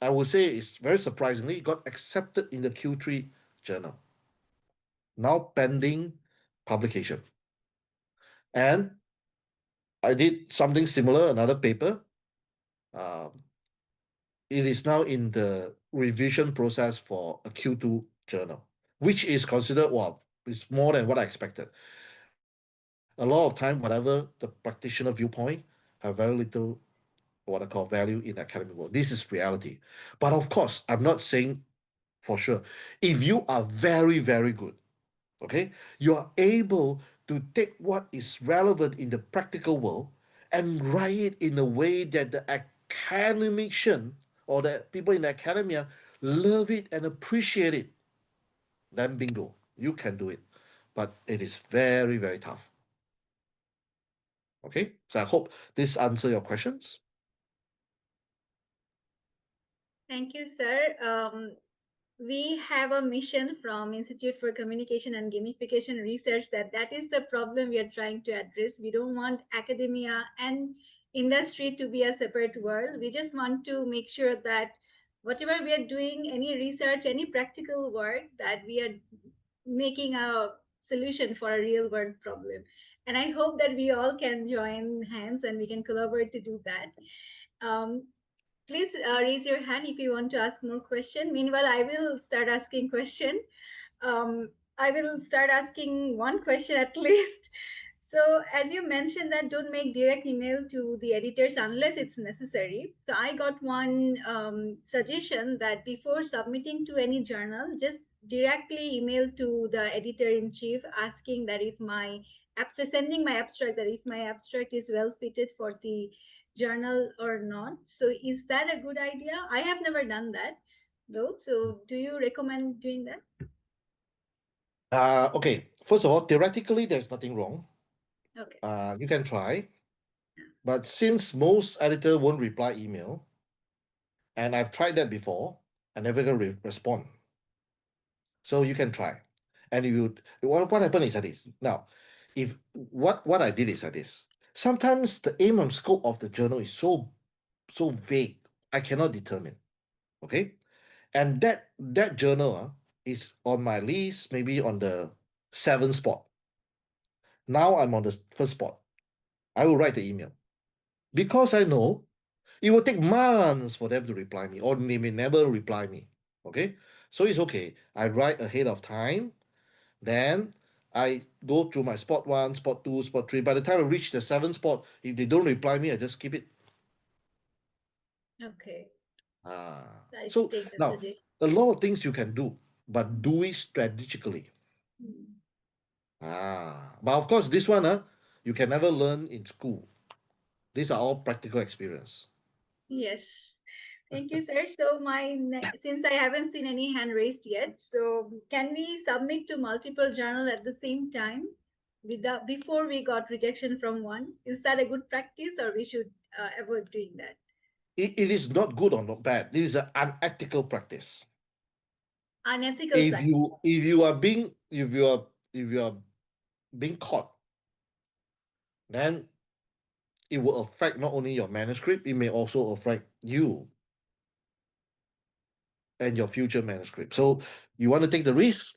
I would say, it's very surprisingly got accepted in the Q3 journal. Now pending publication. And I did something similar, another paper. Um, it is now in the revision process for a Q2 journal, which is considered, well, it's more than what I expected. A lot of time, whatever the practitioner viewpoint, have very little what I call value in the academic world. This is reality. But of course, I'm not saying for sure. If you are very, very good, okay, you are able to take what is relevant in the practical world and write it in a way that the academician or the people in the academia love it and appreciate it, then bingo, you can do it. But it is very, very tough. Okay, so I hope this answer your questions. Thank you, sir. we have a mission from Institute for Communication and Gamification Research that is the problem we are trying to address. We don't want academia and industry to be a separate world. We just want to make sure that whatever we are doing, any research, any practical work, that we are making a solution for a real world problem. And I hope that we all can join hands and we can collaborate to do that. Um, Please raise your hand if you want to ask more question. Meanwhile, I will start asking question. um, I will start asking one question at least. So, as you mentioned, that don't make direct email to the editors unless it's necessary. So, I got one suggestion that before submitting to any journal, just directly email to the editor in chief asking that if my abstract, sending my abstract, that if my abstract is well fitted for the journal or not. So, is that a good idea? I have never done that though. So, do you recommend doing that? Okay, first of all, theoretically, there's nothing wrong. Okay. You can try, but since most editor won't reply email, and I've tried that before, I never gonna respond. So you can try. And if you what happened is that this. Now, if what I did is that this. Sometimes the aim and scope of the journal is so vague, I cannot determine. Okay? And that journal is on my list, maybe on the seventh spot. Now I'm on the first spot. I will write the email. Because I know it will take months for them to reply me, or they may never reply me. Okay? So it's okay. I write ahead of time. Then I go through my spot one, spot two, spot three. By the time I reach the seventh spot, if they don't reply me, I just skip it. Okay. I So take the now suggestion. a lot of things you can do, but do it strategically. Hmm. But of course, this one, you can never learn in school. These are all practical experience. Yes. Thank you, sir. So since I haven't seen any hand raised yet, so can we submit to multiple journal at the same time without before we got rejection from one? Is that a good practice, or we should avoid doing that? It is not good or not bad. This is an unethical practice. Unethical If practice. you are being if you are being caught, then it will affect not only your manuscript, it may also affect you and your future manuscript. So you want to take the risk?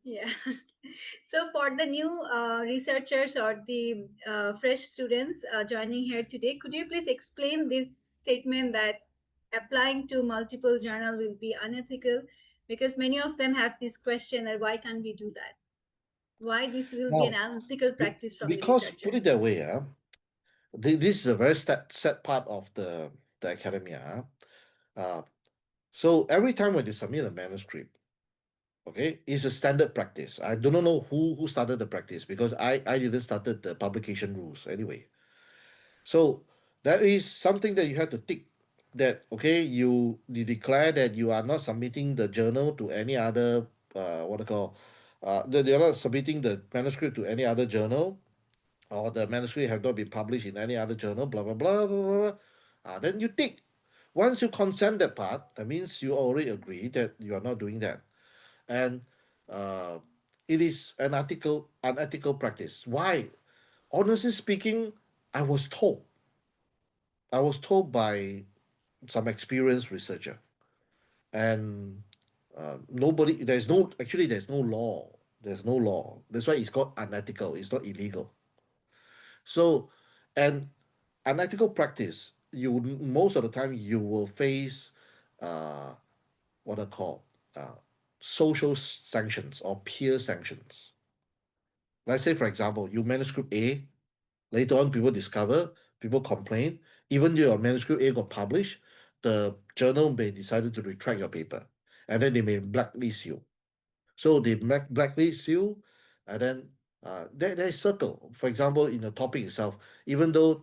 Yeah. So for the new researchers or the fresh students joining here today, could you please explain this statement that applying to multiple journal will be unethical? Because many of them have this question that why can't we do that? Why this will be an Now, unethical practice from the because researcher? put it that way, this is a very sad part of the academia. Uh, so every time when they submit a manuscript, okay, it's a standard practice. I do not know who started the practice because I didn't started the publication rules anyway. So that is something that you have to tick that okay, you declare that you are not submitting the journal to any other what they call that you're not submitting the manuscript to any other journal or the manuscript have not been published in any other journal, blah blah blah blah blah. Blah. Then you tick. Once you consent that part, that means you already agree that you are not doing that. And uh, it is an unethical practice. Why? Honestly speaking, I was told. I was told by some experienced researcher, and nobody. There's no law. There's no law. That's why it's called unethical. It's not illegal. So, and unethical practice, you most of the time you will face uh, what I call uh, social sanctions or peer sanctions. Let's say, for example, you manuscript A, later on people discover, people complain, even though your manuscript A got published, the journal may decide to retract your paper, and then they may blacklist you. So they blacklist you, and then there is circle. For example, in the topic itself, even though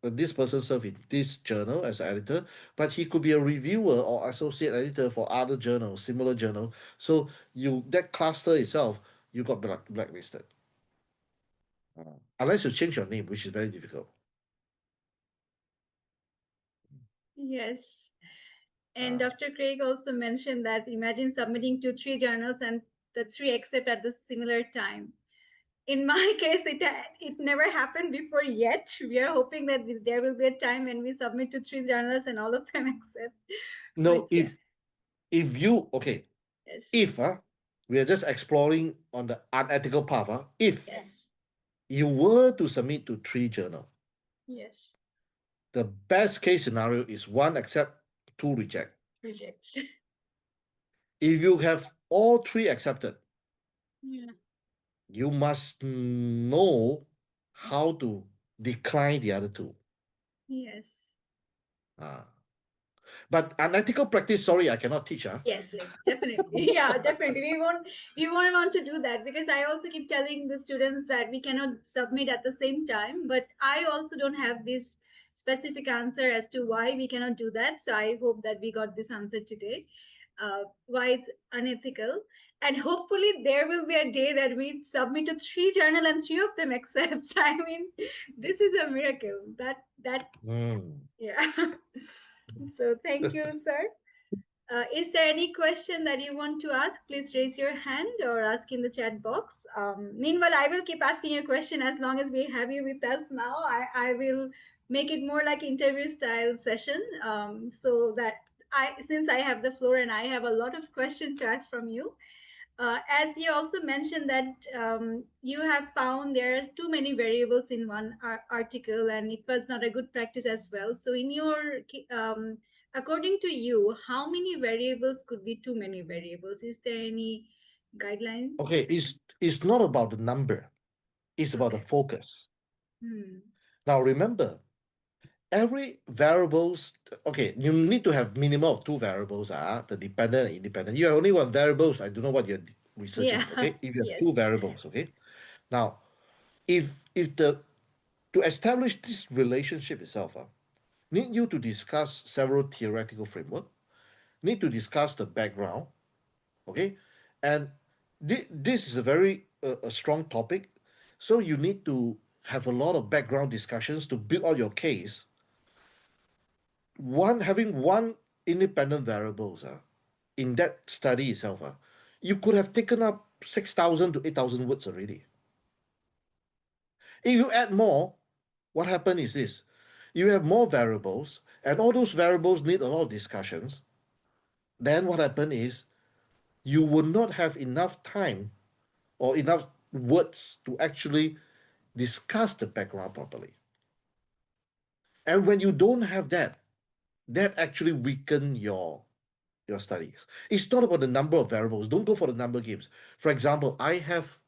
this person serve in this journal as an editor, but he could be a reviewer or associate editor for other journals, similar journal. So you that cluster itself, you got blacklisted. Unless you change your name, which is very difficult. Yes. And Uh, Dr. Craig also mentioned that imagine submitting to three journals and the three accept at the similar time. In my case, it never happened before yet. We are hoping that there will be a time when we submit to three journals and all of them accept. But no, yeah, if you okay, yes, if we are just exploring on the unethical path, if yes, you were to submit to three journal, yes, the best case scenario is one accept, two reject. rejects. If you have all three accepted, Yeah, you must know how to decline the other two. yes. Ah. But unethical practice, sorry, I cannot teach. Yes, yes, definitely. Yeah, definitely. We won't want to do that because I also keep telling the students that we cannot submit at the same time. But I also don't have this specific answer as to why we cannot do that. So I hope that we got this answer today. Why it's unethical. And hopefully there will be a day that we submit to three journal and three of them accepts. I mean, this is a miracle. That Mm. yeah. So thank you, sir. Is there any question that you want to ask? Please raise your hand or ask in the chat box. Meanwhile, I will keep asking you a question as long as we have you with us now. I will make it more like interview style session so that since I have the floor and I have a lot of questions to ask from you, as you also mentioned that you have found there are too many variables in one article and it was not a good practice as well. So in your according to you, how many variables could be too many variables? Is there any guidelines? Okay, it's not about the number, it's about the Okay. focus. Hmm. Now remember, every variables, okay, you need to have minimum of two variables, the dependent and independent. You have only one variables, I don't know what you're Yeah. researching, okay? If you have two Yes. variables, okay? Now, if the to establish this relationship itself, need you to discuss several theoretical framework, need to discuss the background, okay? And this is a very a strong topic, so you need to have a lot of background discussions to build out your case. Having one independent variables in that study itself, you could have taken up 6,000 to 8,000 words already. If you add more, what happened is this: you have more variables, and all those variables need a lot of discussions. Then what happened is you will not have enough time or enough words to actually discuss the background properly. And when you don't have that, that actually weaken your studies. It's not about the number of variables. Don't go for the number games. For example, I have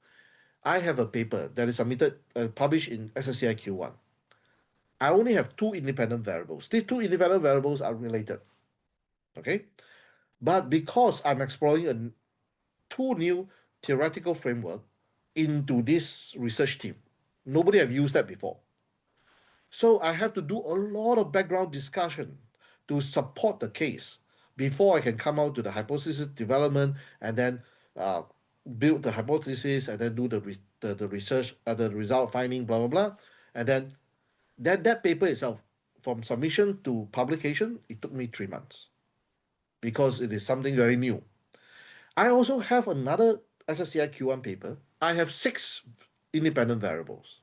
a paper that is submitted published in SSCI Q1. I only have two independent variables. These two independent variables are related. Okay, but because I'm exploring two new theoretical framework into this research team, nobody have used that before. So I have to do a lot of background discussion to support the case before I can come out to the hypothesis development and then uh, build the hypothesis and then do the research, the result finding, blah blah blah, and then that paper itself, from submission to publication, it took me 3 months because it is something very new. I also have another SSCI Q1 paper. I have six independent variables.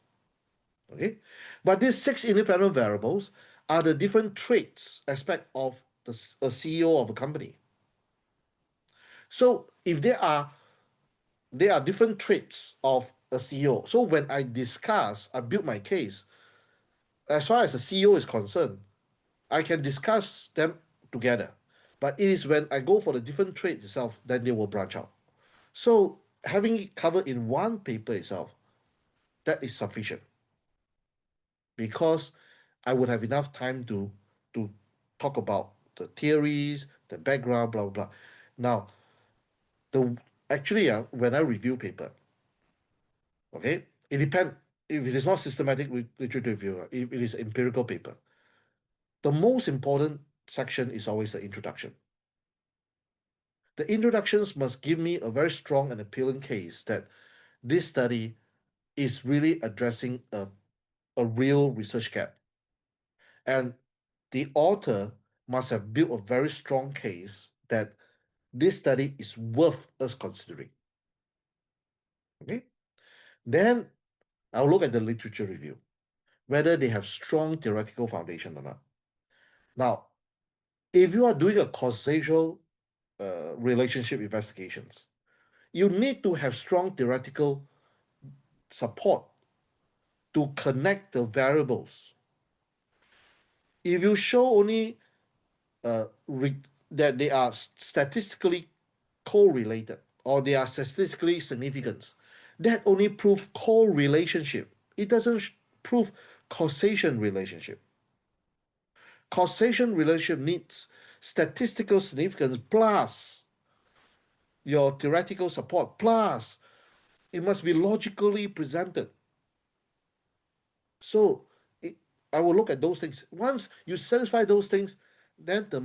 Okay, but these six independent variables are the different traits aspect of a CEO of a company. So if there are different traits of a CEO. So when I build my case, as far as the CEO is concerned, I can discuss them together. But it is when I go for the different traits itself, then they will branch out. So having it covered in one paper itself, that is sufficient because I would have enough time to talk about the theories, the background, blah blah blah. Now, the actually when I review paper, okay, it depends if it is not systematic literature review, if it is empirical paper. The most important section is always the introduction. The introductions must give me a very strong and appealing case that this study is really addressing a real research gap. And the author must have built a very strong case that this study is worth us considering. Okay? Then I'll look at the literature review, whether they have strong theoretical foundation or not. Now, if you are doing a causal relationship investigations, you need to have strong theoretical support to connect the variables. If you show only that they are statistically correlated or they are statistically significant, that only prove correlationship. It doesn't prove causation relationship. Causation relationship needs statistical significance plus your theoretical support plus it must be logically presented. So I will look at those things. Once you satisfy those things, then the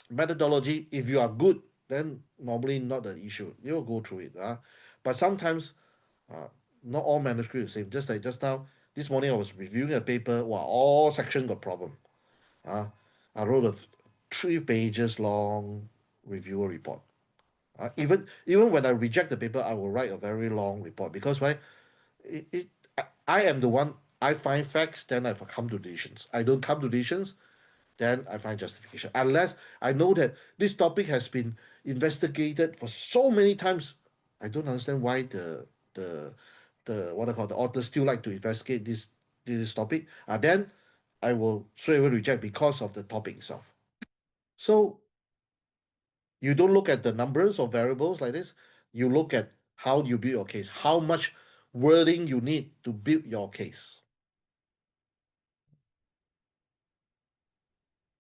methodology, if you are good, then normally not an issue. You'll go through it. But sometimes uh, not all manuscripts are the same. Just like just now, this morning I was reviewing a paper. Wow, all sections got problem. I wrote a 3 pages long reviewer report. Even when I reject the paper, I will write a very long report because why? It I am the one. I find facts, then I come to decisions. I don't come to decisions, then I find justification. Unless I know that this topic has been investigated for so many times, I don't understand why the what I call the authors still like to investigate this topic. Then I will straight away reject because of the topic itself. So you don't look at the numbers of variables like this. You look at how you build your case, how much wording you need to build your case.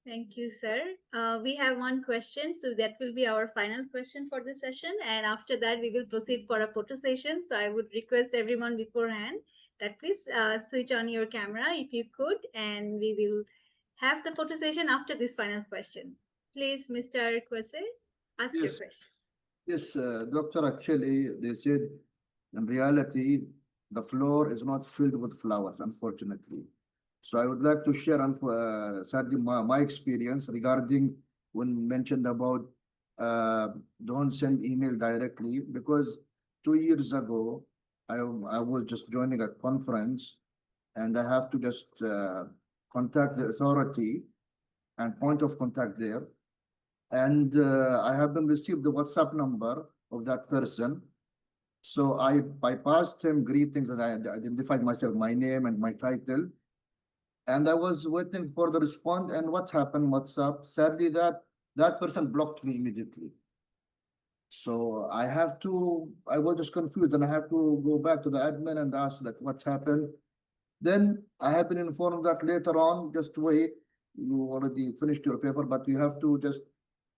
Thank you, sir. We have one question, so that will be our final question for the session. And after that, we will proceed for a photo session. So I would request everyone beforehand that please switch on your camera if you could, and we will have the photo session after this final question. Please, Mr. Kwese, ask your Yes, question. yes, doctor. Actually, they said in reality, the floor is not filled with flowers, unfortunately. So I would like to share, sadly, my experience regarding when mentioned about don't send email directly because 2 years ago I was just joining a conference and I have to just contact the authority and point of contact there. And I haven't received the WhatsApp number of that person. So I bypassed him greetings and I identified myself, my name and my title. And I was waiting for the response. And what happened? WhatsApp. Sadly, that person blocked me immediately. So I was just confused and I have to go back to the admin and ask that what happened. Then I have been informed that later on, just wait, you already finished your paper, but you have to just,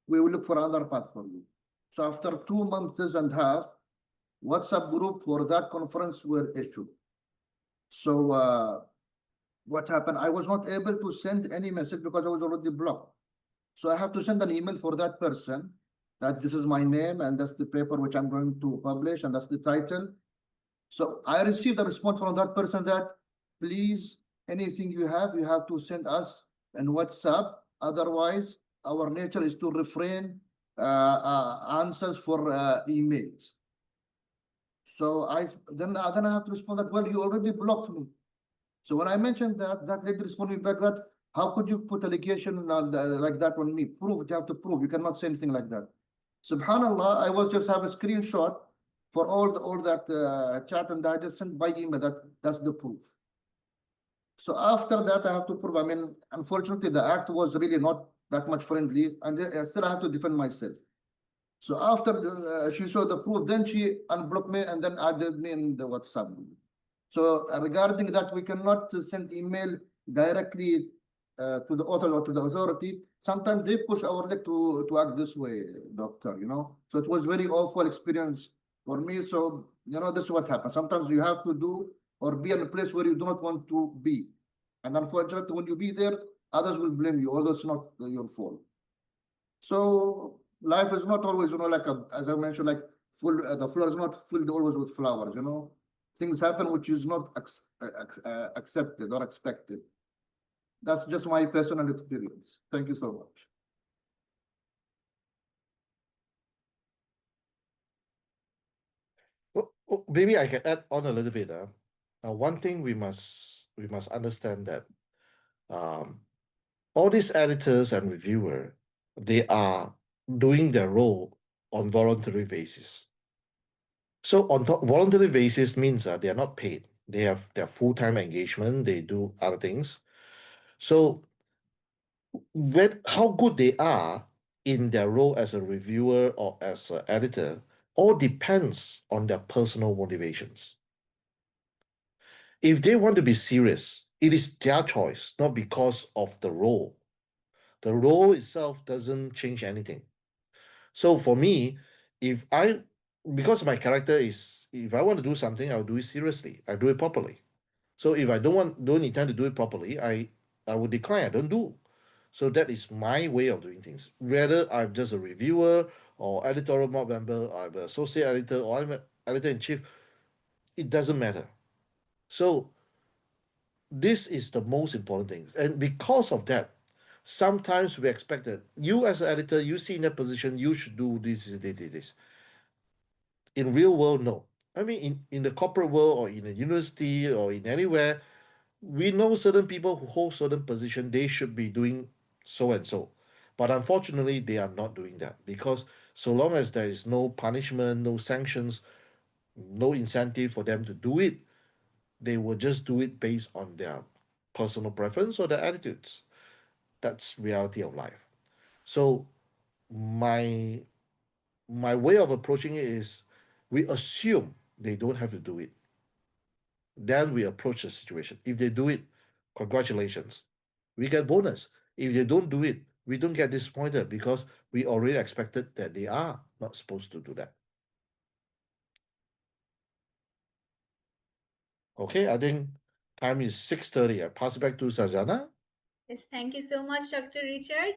we will look for another path for you. So after 2 months and a half, WhatsApp group for that conference were issued. So what happened? I was not able to send any message because I was already blocked. So I have to send an email for that person that this is my name and that's the paper which I'm going to publish and that's the title. So I received a response from that person that please, anything you have to send us in WhatsApp. Otherwise, our nature is to refrain answers for emails. So then I have to respond that, well, you already blocked me. So when I mentioned that, that lady responded back that, how could you put allegation like that on me? Prove it, you have to prove. You cannot say anything like that. Subhanallah, I was just have a screenshot for all that chat and I just sent by email that's the proof. So after that, I have to prove. I mean, unfortunately, the act was really not that much friendly, and I still have to defend myself. So after she saw the proof, then she unblocked me and then added me in the WhatsApp. So regarding that, we cannot send email directly to the author or to the authority. Sometimes they push our leg to act this way, doctor, you know. So it was very awful experience for me. So, you know, this is what happens. Sometimes you have to do or be in a place where you do not want to be. And unfortunately, when you be there, others will blame you, although it's not your fault. So life is not always, you know, like as I mentioned, like full. The floor is not filled always with flowers. You know, things happen which is not accepted or expected. That's just my personal experience. Thank you so much. Maybe I can add on a little bit. Now, one thing we must understand that um, all these editors and reviewer, they are doing their role on voluntary basis. So on top, voluntary basis means they are not paid. They have their full-time engagement. They do other things. So when how good they are in their role as a reviewer or as an editor all depends on their personal motivations. If they want to be serious, it is their choice, not because of the role. The role itself doesn't change anything. So for me, if I because my character is if I want to do something, I'll do it seriously. I do it properly. So if I don't intend to do it properly, I will decline. I don't do. So that is my way of doing things. Whether I'm just a reviewer or editorial board member, or I'm an associate editor, or I'm an editor in chief, it doesn't matter. So this is the most important thing. And because of that, sometimes we expect that you as an editor, you see in that position, you should do this. In real world, no. I mean, in the corporate world or in a university or in anywhere, we know certain people who hold certain position, they should be doing so and so. But unfortunately, they are not doing that because so long as there is no punishment, no sanctions, no incentive for them to do it, they will just do it based on their personal preference or their attitudes. That's reality of life. So my my way of approaching it is we assume they don't have to do it. Then we approach the situation. If they do it, congratulations. We get bonus. If they don't do it, we don't get disappointed because we already expected that they are not supposed to do that. Okay, I think time is 6:30. I pass it back to Sajana. Yes, thank you so much, Dr. Richard.